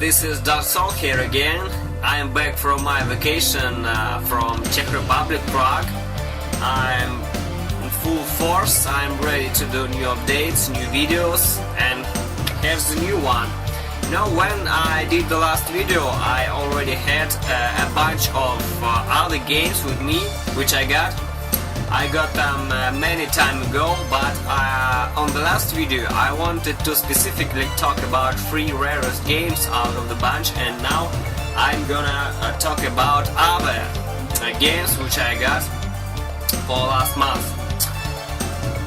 this is Darsol here again. I am back from my vacation from Czech Republic, Prague. I'm in full force. I'm ready to do new updates, new videos, and here's the new one. You know, when I did the last video, I already had a bunch of other games with me, which I got them many time ago, but on the last video I wanted to specifically talk about 3 rarest games out of the bunch, and now I'm gonna talk about other games which I got for last month.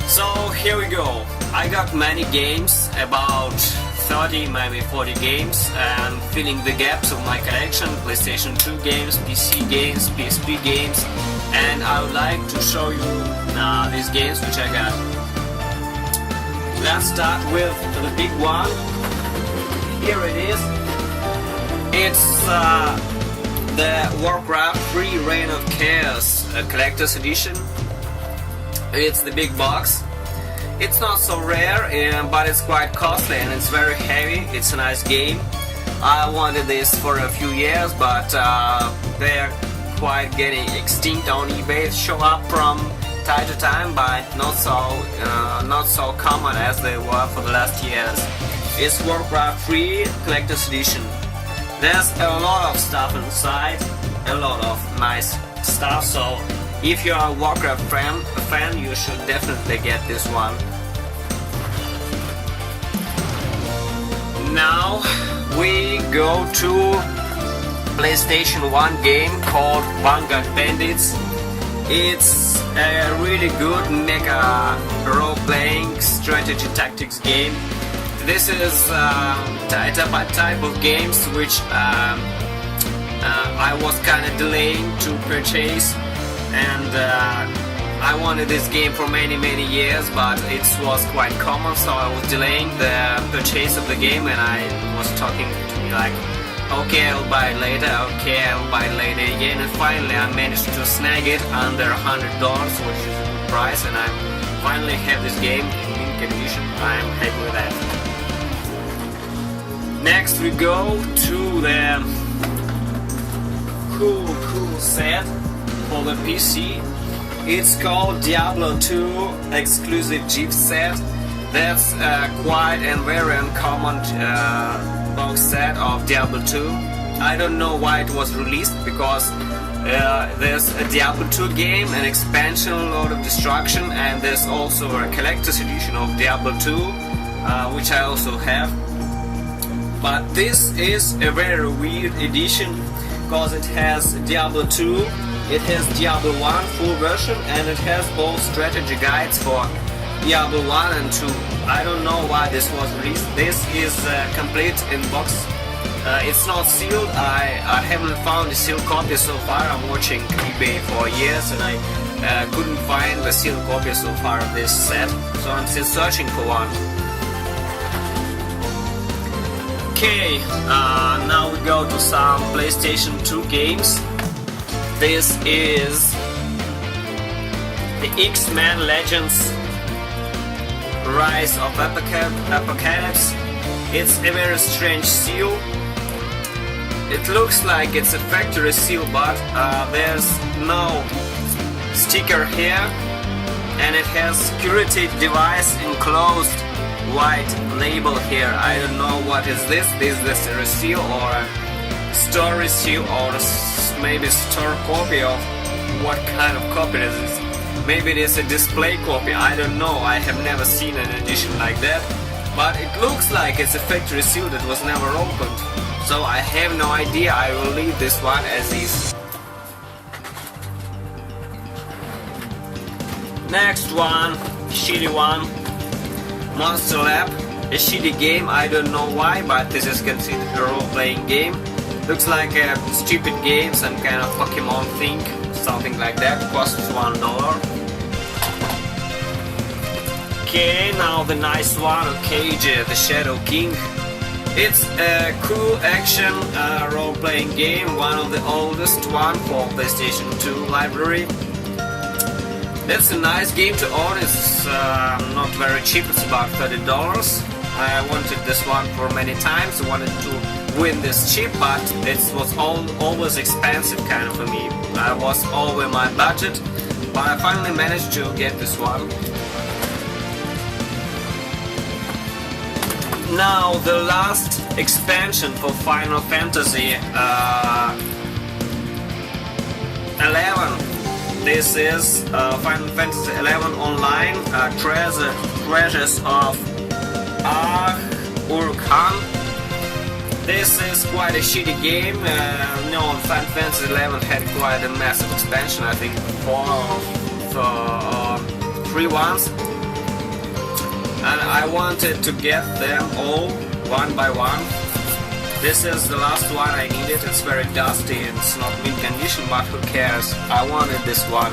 So here we go. I got many games, about 30, maybe 40 games, and filling the gaps of my collection: PlayStation 2 games, PC games, PSP games, and I would like to show you these games which I got. Let's start with the big one. Here it is. It's the Warcraft 3 Reign of Chaos Collector's Edition. It's the big box. It's not so rare, but it's quite costly and it's very heavy. It's a nice game. I wanted this for a few years, but they're quite getting extinct on eBay. Show up from time to time, but not so common as they were for the last years. It's Warcraft 3 Collector's Edition. There's a lot of stuff inside, a lot of nice stuff, so if you're a Warcraft fan, you should definitely get this one. Now we go to PlayStation 1 game called Vanguard Bandits. It's a really good mecha role-playing strategy tactics game. This is a type of games which I was kind of delaying to purchase, and I wanted this game for many years, but it was quite common, so I was delaying the purchase of the game, and I was talking to me like, okay, I'll buy it later, okay, I'll buy it later again, and finally I managed to snag it under $100, which is a good price, and I finally have this game in mint condition. I'm happy with that. Next we go to the cool set for the PC. It's called Diablo 2 exclusive gift set. That's quite a very uncommon box set of Diablo 2. I don't know why it was released, because there's a Diablo 2 game, an expansion, Lord of Destruction, and there's also a collector's edition of Diablo 2, which I also have. But this is a very weird edition, because it has Diablo 2, it has Diablo 1 full version, and it has both strategy guides for Diablo 1 and 2. I don't know why this was released. This is complete in box. It's not sealed. I haven't found a sealed copy so far. I'm watching eBay for years and I couldn't find the sealed copy so far of this set, so I'm still searching for one. Okay, now we go to some PlayStation 2 games. This is the X-Men Legends Rise of Apocalypse. It's a very strange seal. It looks like it's a factory seal, but there's no sticker here, and it has security device enclosed white label here. I don't know what is this. Is this a seal or a story seal, or maybe store copy of what kind of copy is this? Maybe it is a display copy. I don't know. I have never seen an edition like that, but it looks like it's a factory seal that was never opened. So I have no idea. I will leave this one as is. Next one, shitty one. Monster Lab, a shitty game. I don't know why, but this is considered a role-playing game. Looks like a stupid game, some kind of Pokemon thing, something like that. Costs $1. Okay, now the nice one, Cage the Shadow King. It's a cool action role-playing game, one of the oldest one for PlayStation 2 library. That's a nice game to own. It's not very cheap. It's about $30. I wanted this one for many times. I wanted to win this chip, but it was always expensive kind of for me. I was over my budget, but I finally managed to get this one. Now the last expansion for Final Fantasy 11. This is Final Fantasy 11 Online, Treasures of Uruk-Han. This is quite a shitty game. No, Final Fantasy 11 had quite a massive expansion, I think 3 ones. And I wanted to get them all one by one. This is the last one I needed. It's very dusty, it's not mint condition, but who cares? I wanted this one.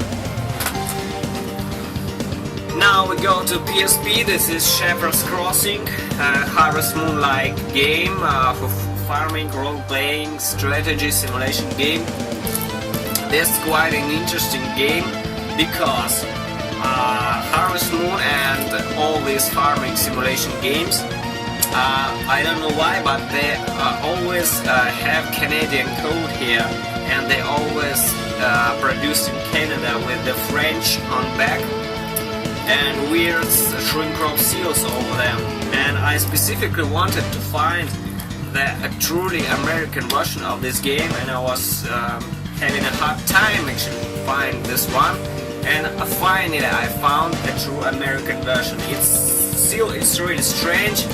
Now we go to PSP. This is Shepherd's Crossing, Harvest Moon-like game for farming, role-playing, strategy simulation game. This is quite an interesting game because Harvest Moon and all these farming simulation games, I don't know why, but they always have Canadian code here, and they always produced in Canada with the French on back and weird shrink wrap seals over them. And I specifically wanted to find a truly American version of this game, and I was having a hard time actually to find this one. And finally I found a true American version. It's really strange,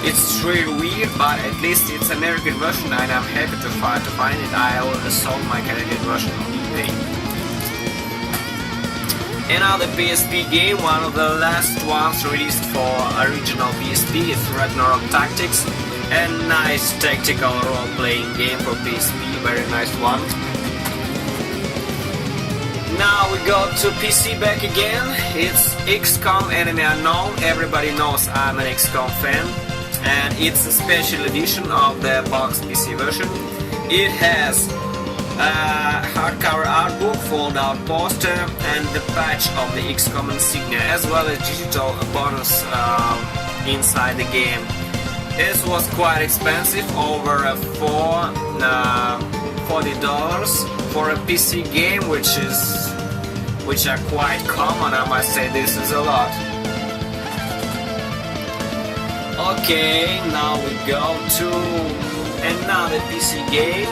it's really weird, but at least it's American version, and I'm happy to find it. I already sold my Canadian version on eBay. Another PSP game, one of the last ones released for original PSP, is Ragnarok Tactics. A nice tactical role-playing game for PSP, very nice one. Now we go to PC back again. It's XCOM Enemy Unknown. Everybody knows I'm an XCOM fan, and it's a special edition of the box PC version. It has a hardcover art book, fold-out poster, and the patch of the XCOM insignia, as well as digital bonus inside the game. This was quite expensive, over $40 for a PC game, which are quite common. I must say this is a lot. Okay, now we go to another PC game.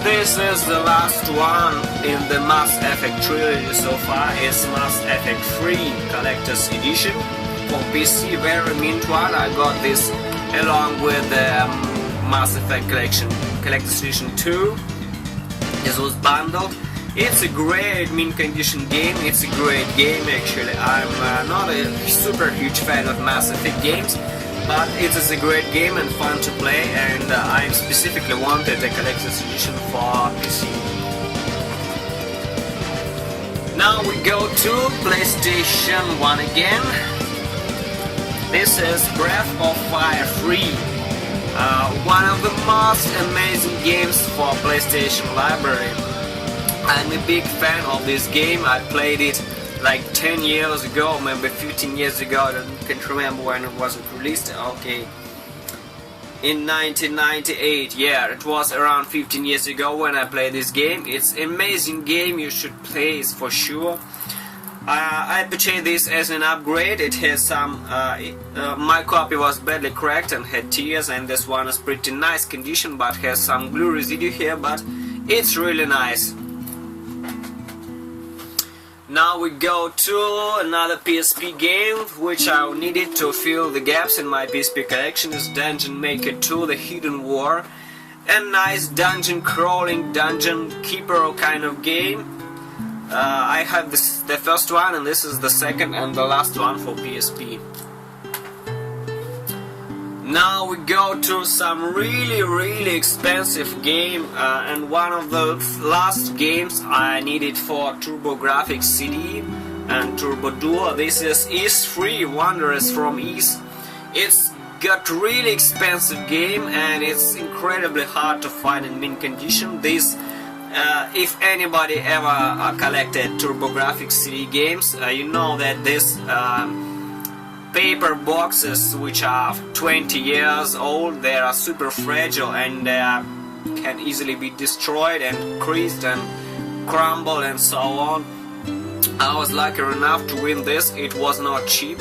This is the last one in the Mass Effect trilogy so far. It's Mass Effect 3 Collector's Edition for PC, very mint one. I got this along with the Mass Effect Collector's Edition 2. This was bundled. It's a great mint condition game. It's a great game actually. I'm not a super huge fan of Mass Effect games, but it is a great game and fun to play, and I specifically wanted a collector's edition for PC. Now we go to PlayStation 1 again. This is Breath of Fire 3. One of the most amazing games for PlayStation library. I'm a big fan of this game. I played it like 10 years ago, maybe 15 years ago. I can't remember when it was released. Okay, in 1998. Yeah, it was around 15 years ago when I played this game. It's an amazing game. You should play it for sure. I purchased this as an upgrade. It has some my copy was badly cracked and had tears, and this one is pretty nice condition but has some glue residue here, but it's really nice. Now we go to another PSP game which I needed to fill the gaps in my PSP collection. Is Dungeon Maker 2 The Hidden War. A nice dungeon crawling, dungeon keeper kind of game. I have the first one, and this is the second and the last one for PSP. Now we go to some really expensive game, and one of the last games I needed for TurboGrafx CD and Turbo Duo. This is Ys 3 Wanderers from Ys. It's got really expensive game, and it's incredibly hard to find in mint condition. This if anybody ever collected TurboGrafx CD games, you know that this paper boxes which are 20 years old. They are super fragile and can easily be destroyed and creased and crumble and so on. I was lucky enough to win this. It was not cheap.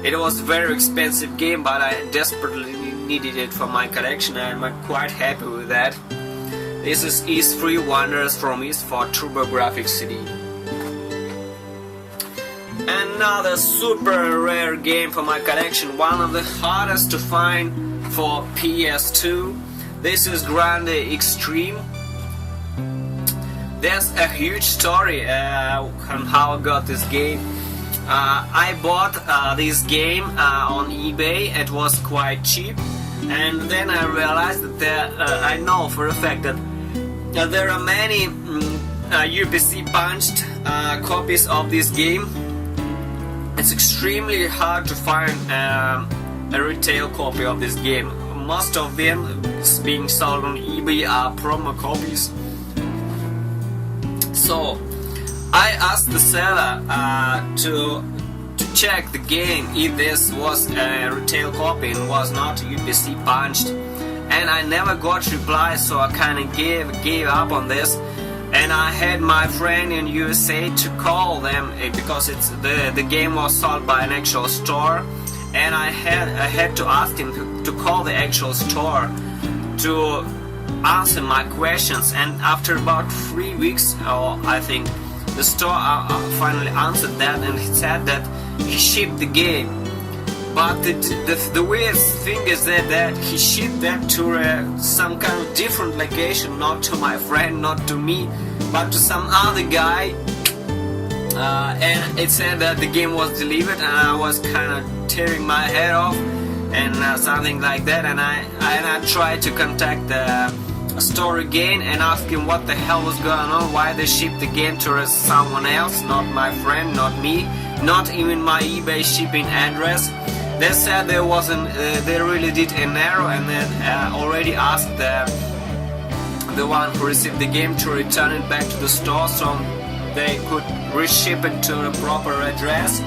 It was a very expensive game, but I desperately needed it for my collection and I'm quite happy with that. This is East 3 Wonders from East for TurboGrafx CD. Another super rare game for my collection, one of the hardest to find for PS2. This is Grandia Extreme. There's a huge story on how I got this game. I bought this game on eBay. It was quite cheap, and then I realized that I know for a fact that there are many UPC punched copies of this game. It's extremely hard to find a retail copy of this game. Most of them being sold on eBay are promo copies. So I asked the seller to check the game if this was a retail copy and was not UPC punched, and I never got reply, so I kinda gave up on this. And I had my friend in USA to call them because the game was sold by an actual store, and I had to ask him to call the actual store to answer my questions. And after about 3 weeks, I think, the store finally answered that, and he said that he shipped the game. But the weird thing is that he shipped that to some kind of different location, not to my friend, not to me, but to some other guy. And it said that the game was delivered, and I was kind of tearing my head off and something like that. And I tried to contact the store again and ask him what the hell was going on, why they shipped the game to someone else, not my friend, not me, not even my eBay shipping address. They said there wasn't, they really did an error, and then already asked the one who received the game to return it back to the store so they could reship it to the proper address.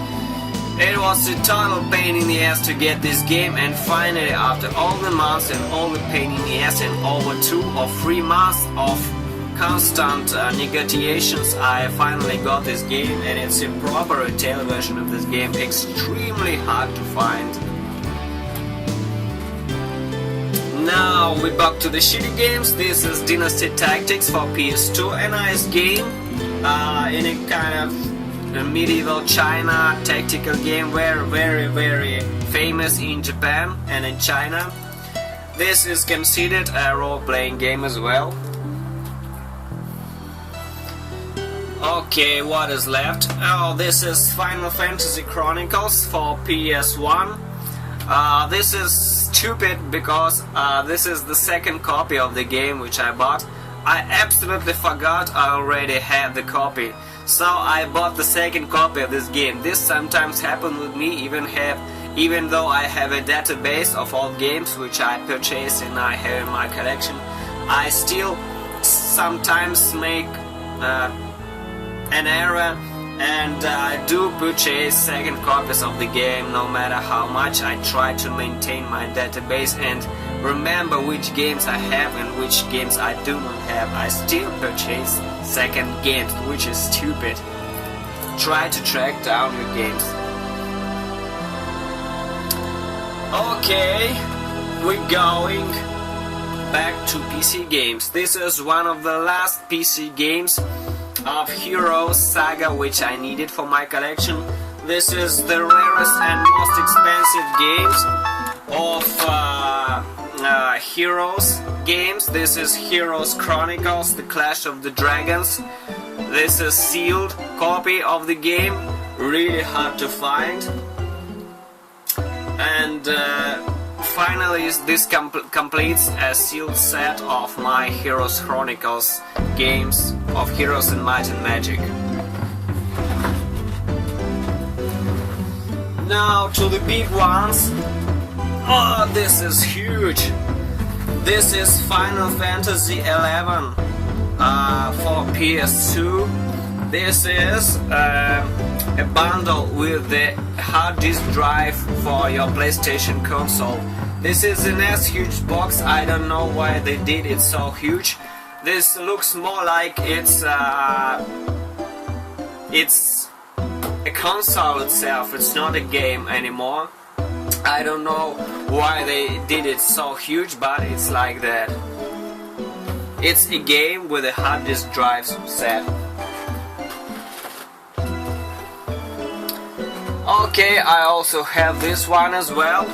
It was a total pain in the ass to get this game, and finally, after all the months and all the pain in the ass and over 2 or 3 months of constant negotiations, I finally got this game, and it's a proper retail version of this game, extremely hard to find. Now we're back to the shitty games. This is Dynasty Tactics for PS2, a nice game in a kind of medieval China tactical game, very famous in Japan and in China. This is considered a role-playing game as well. Okay, what is left? Oh, this is Final Fantasy Chronicles for PS1. This is stupid because this is the second copy of the game which I bought. I absolutely forgot I already had the copy, so I bought the second copy of this game. This sometimes happens with me, even though I have a database of all games which I purchased and I have in my collection. I still sometimes make an error, and I do purchase second copies of the game. No matter how much I try to maintain my database and remember which games I have and which games I do not have, I still purchase second games, which is stupid. Try to track down your games. Okay, we're going back to PC games. This is one of the last PC games of Heroes Saga which I needed for my collection. This is the rarest and most expensive games of Heroes games. This is Heroes Chronicles, The Clash of the Dragons. This is sealed copy of the game, really hard to find. And finally this completes a sealed set of my Heroes Chronicles games of Heroes and Might and Magic. Now to the big ones. Oh, this is huge. This is Final Fantasy XI for PS2. This is a a bundle with the hard disk drive for your PlayStation console. This is a nice huge box. I don't know why they did it so huge. This looks more like it's a console itself. It's not a game anymore. I don't know why they did it so huge, but it's like that. It's a game with a hard disk drive set. Okay, I also have this one as well.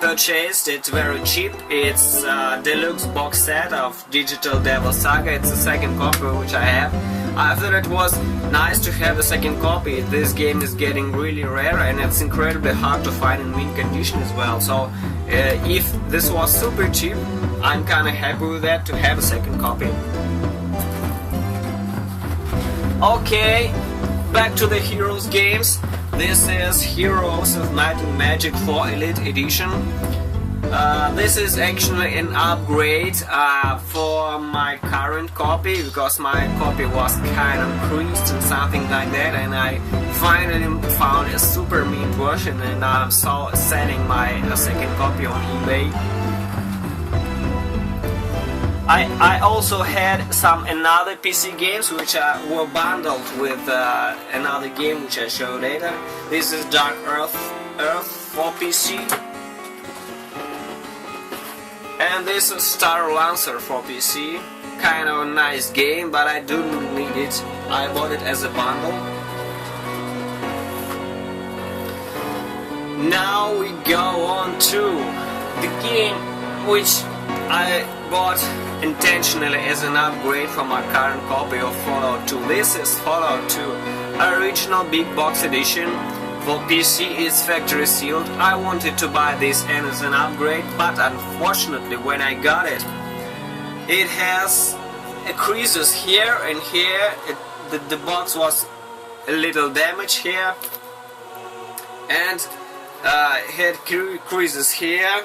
Purchased it very cheap. It's a deluxe box set of Digital Devil Saga. It's the second copy which I have. I thought it was nice to have a second copy. This game is getting really rare and it's incredibly hard to find in mint condition as well. So if this was super cheap, I'm kinda happy with that to have a second copy. Okay, back to the Heroes games. This is Heroes of Might and Magic 4 Elite Edition. This is actually an upgrade for my current copy, because my copy was kind of creased and something like that, and I finally found a super mint version, and I'm selling my second copy on eBay. I also had some another PC games which were bundled with another game which I show later. This is Dark Earth for PC, and this is Star Lancer for PC. Kind of a nice game, but I didn't need it. I bought it as a bundle. Now we go on to the game which I bought intentionally as an upgrade from my current copy of Fallout 2. This is Fallout 2 Original Big Box Edition. For PC it's factory sealed. I wanted to buy this as an upgrade, but unfortunately when I got it, it has creases here and here. The box was a little damaged here, and had creases here.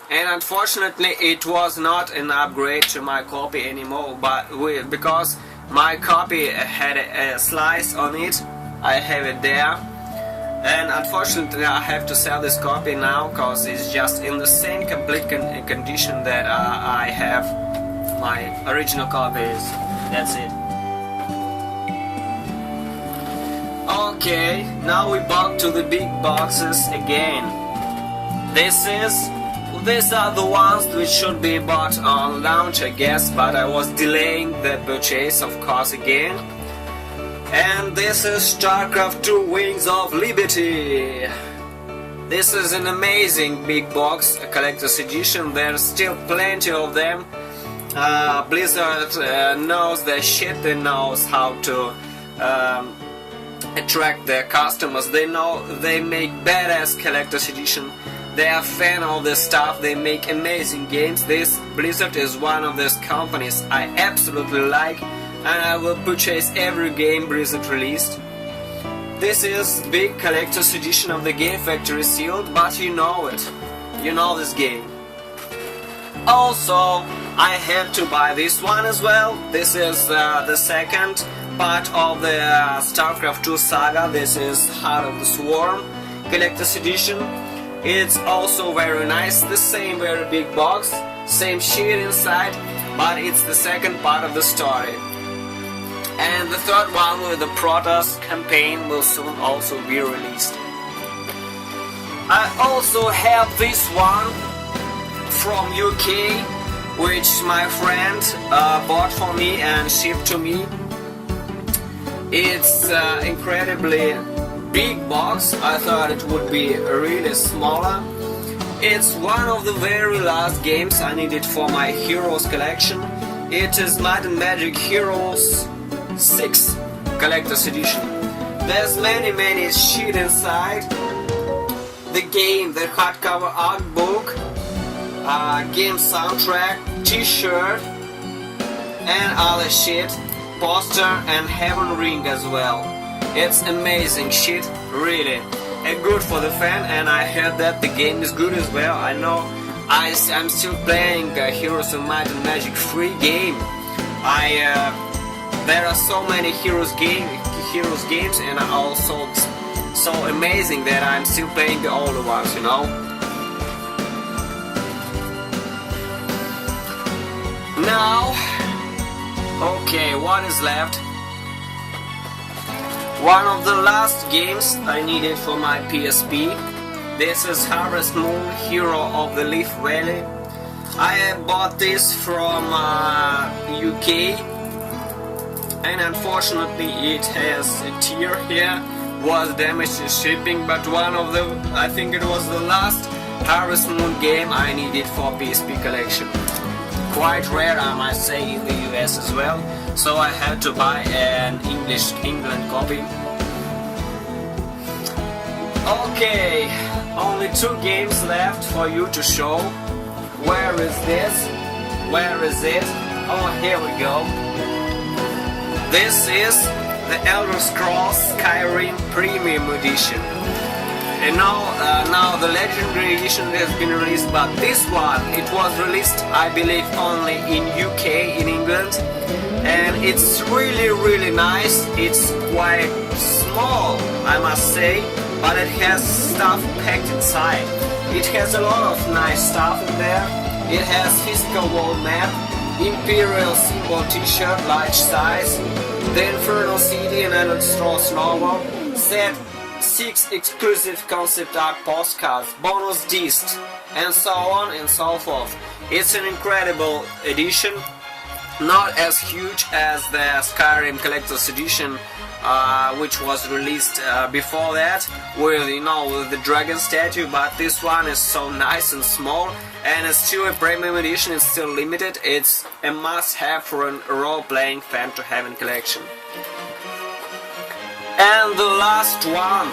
And unfortunately it was not an upgrade to my copy anymore, but because my copy had a slice on it, I have it there, and unfortunately I have to sell this copy now because it's just in the same complete condition that I have my original copies. That's it. Okay, now we back to the big boxes again. These are the ones which should be bought on launch, I guess, but I was delaying the purchase, of course, again. And this is StarCraft 2 Wings of Liberty. This is an amazing big box, a collector's edition. There's still plenty of them. Blizzard knows their shit. They knows how to attract their customers. They know they make badass collector's edition. They are fan of this stuff. They make amazing games. This Blizzard is one of those companies I absolutely like, and I will purchase every game Blizzard released. This is big collector's edition of the game, factory sealed, but you know it. You know this game. Also, I had to buy this one as well. This is the second part of the StarCraft 2 saga. This is Heart of the Swarm collector's edition. It's also very nice, the same very big box, same shit inside, but it's the second part of the story. And the third one with the Protoss campaign will soon also be released. I also have this one from UK, which my friend bought for me and shipped to me. It's incredibly big box. I thought it would be really smaller. It's one of the very last games I needed for my Heroes collection. It is Might and Magic Heroes 6 Collector's Edition. There's many shit inside. The game, the hardcover art book, game soundtrack, t-shirt, and other shit, poster and Heaven Ring as well. It's amazing shit, really. And good for the fan, and I heard that the game is good as well. I know I'm still playing Heroes of Might and Magic free game. There are so many Heroes Heroes games, and are also so amazing that I'm still playing the older ones, you know. Now, okay, what is left? One of the last games I needed for my PSP. This is Harvest Moon, Hero of the Leaf Valley. I bought this from UK, and unfortunately it has a tear here, was damaged in shipping, but one of the, I think it was the last Harvest Moon game I needed for PSP collection. Quite rare, I might say, in the US as well, so I had to buy an England copy. Okay, only 2 games left for you to show. Where is this? Where is it? Oh, here we go. This is the Elder Scrolls Skyrim Premium Edition. And now the Legendary Edition has been released, but this one, it was released, I believe, only in UK, in England. And it's really nice. It's quite small, I must say, but it has stuff packed inside. It has a lot of nice stuff in there. It has physical world map, Imperial symbol t-shirt, large size, the Infernal City and Elder Scrolls novel, set 6 exclusive concept art postcards, bonus discs, and so on and so forth. It's an incredible edition, not as huge as the Skyrim Collector's Edition, which was released before that, with, you know, with the dragon statue, but this one is so nice and small, and it's still a premium edition. It's still limited. It's a must-have for a role-playing fan to have in collection. And the last one,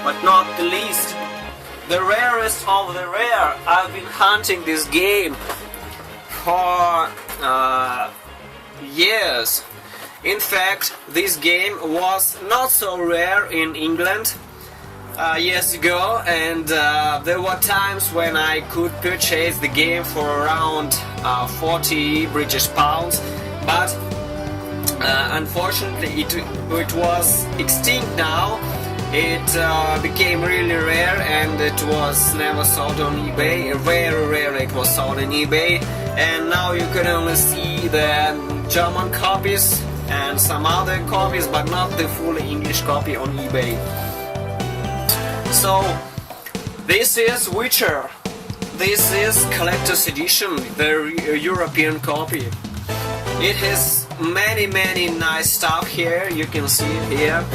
but not the least, the rarest of the rare. I've been hunting this game for years. In fact, this game was not so rare in England years ago, and there were times when I could purchase the game for around 40 British pounds, but unfortunately it was extinct now. It became really rare, and it was never sold on eBay. Very rarely it was sold on eBay, and now you can only see the German copies and some other copies, but not the full English copy on eBay. So this is Witcher. This is Collector's Edition, the European copy. It has many nice stuff here. You can see it here.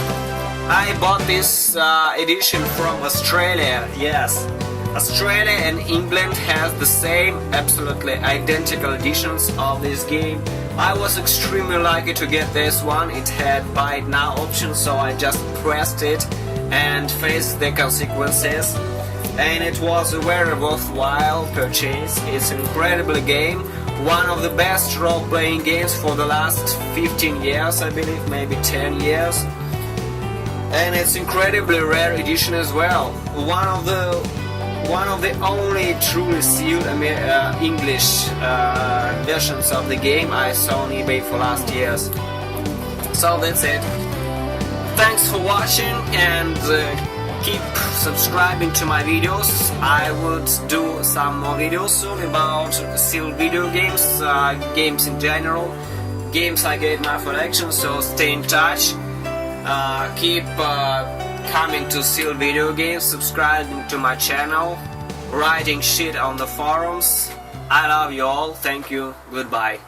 I bought this edition from Australia. Yes, Australia and England has the same, absolutely identical editions of this game. I was extremely lucky to get this one. It had buy it now option, so I just pressed it and faced the consequences, and it was a very worthwhile purchase. It's an incredible game, one of the best role-playing games for the last 15 years, I believe, maybe 10 years. And it's incredibly rare edition as well. One of the only truly sealed English versions of the game I saw on eBay for last years. So that's it. Thanks for watching, and keep subscribing to my videos. I would do some more videos soon about sealed video games, games in general, games I get in my collection, so stay in touch. Keep coming to sealed video games, subscribing to my channel, writing shit on the forums. I love you all. Thank you. Goodbye.